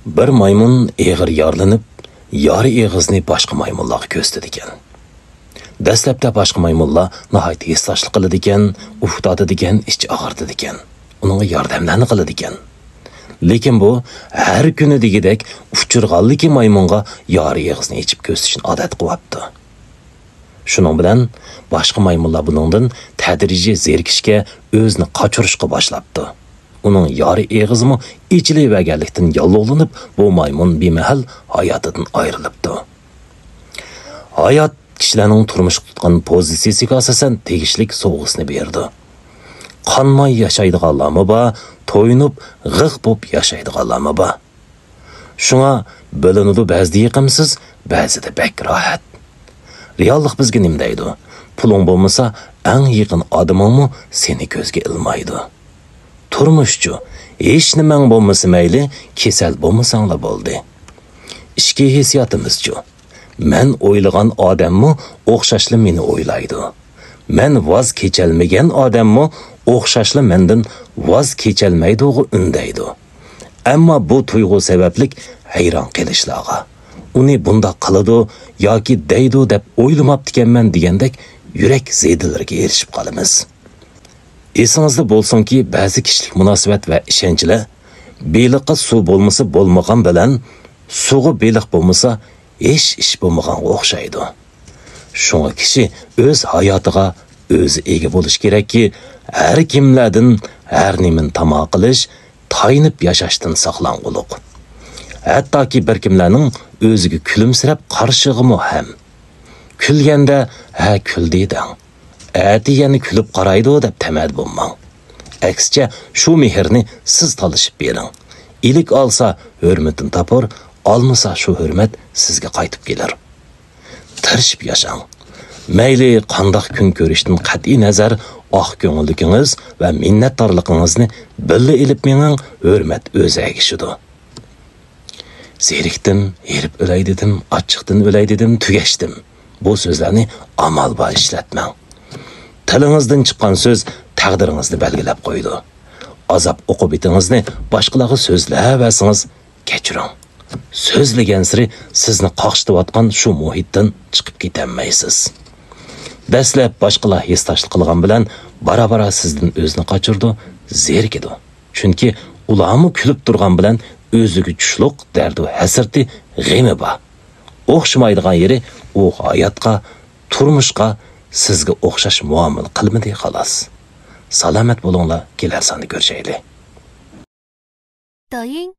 Bir maymun eg'ir yorlanib, yori eg'izni boshqa maymunlarga ko'rsatdi ekan. Dastlabda boshqa maymunlar nihoyat hissashli qiladi ekan, ufdadi degan ichi og'irdi ekan. Uningga yordamlarni qiladi ekan. Lekin bu har kuni degidek uchirg'anligi maymunga yori eg'izni ichib ko'rsatishni odat qilyapti. Shuning bilan boshqa maymunlar buningdan tadrijiy zerikishga, o'zini qochirishga boshlabdi. Uning yori eg'izmi ichilaverganlikdan yollovlanib, bu maymun bemahal hayotidan ayrilibdi. Hayot kishilarning turmush tutgan pozitsiyasiga asosan tegishlik sovg'asini berdi. Qanmay yashaydiganlarmi bor, to'yinib, g'ig' bo'lib yashaydiganlarmi bor. Shunga bo'linadi ba'zida yiqimsiz, ba'zida bak rohat. Reallik bizga nima deydi? Puling bo'lmasa, eng yaqin odamingmi seni ko'zga ilmaydi. Turmushchu, hech nimang bo'lmasa mayli, kasal bo'lmasanglar bo'ldi. Ishki hissiyotimizchu. Men o'ylagan odammi o'xshashli meni o'ylaydi. Men voz kechalmagan odammi o'xshashli mendan voz kechalmaydi undaydi. Ammo bu tuyg'u sabablik hayron qilishlarga. Uni bunda qiladi yoki deydi deb o'ylamabdikanman degandek yurak zedilariga erishib qolamiz. Esingizda bo'lsinki, ba'zi kishilik munosabat va ishonchlar beliqqa suv bo'lmasa bo'lmagan bilan suvga beliq bo'lmasa hech ish bo'lmaganga o'xshaydi. Shunga kishi o'z hayotiga o'zi ega bo'lish kerakki, har kimlardan har nimani tamoq qilish, tayinib yashashdan saqlangulik. Hattoki bir kimlarning o'ziga kulimsirab qarshig'imi ham. Kulganda ha kuldi deng. Ati yana kulib qaraydi deb tamad bo'lmang. Aksicha shu mehrni siz talishib bering. Ilik olsa hurmatini topar, olmasa shu hurmat sizga qaytib kelar. Tirishib yashang. Mayli qandoq kun ko'rishdan qat'iy nazar, oq ko'ngilligingiz va minnatdorligingizni birga ilib mening hurmat o'z agishidir. Zerikdim, erib o'lay dedim, ochiqdan o'lay dedim, tugashdim. Bu so'zlarni amal bilan ishlatmang. Tilingizdan chiqqan so'z taqdiringizni belgilab qo'ydi. Azob o'qib bitingizni boshqalarga so'zlayversangiz, kechiring. So'zlagan siri sizni qoqishtirayotgan shu muhitdan chiqib ketolmaysiz. Dastlab boshqalar hissashli qilgan bilan bara-bara sizdan o'zini qochirdi, zerikidi. Chunki ularni kulib turgan bilan o'ziga tushliq dardi va hasrati g'emi bor. O'xshamaydigan yeri u hayotga, turmushga sizga o'xshash muomala qilmadi xolos. Salomat bo'linglar, kelar sonni ko'rishaylik.抖音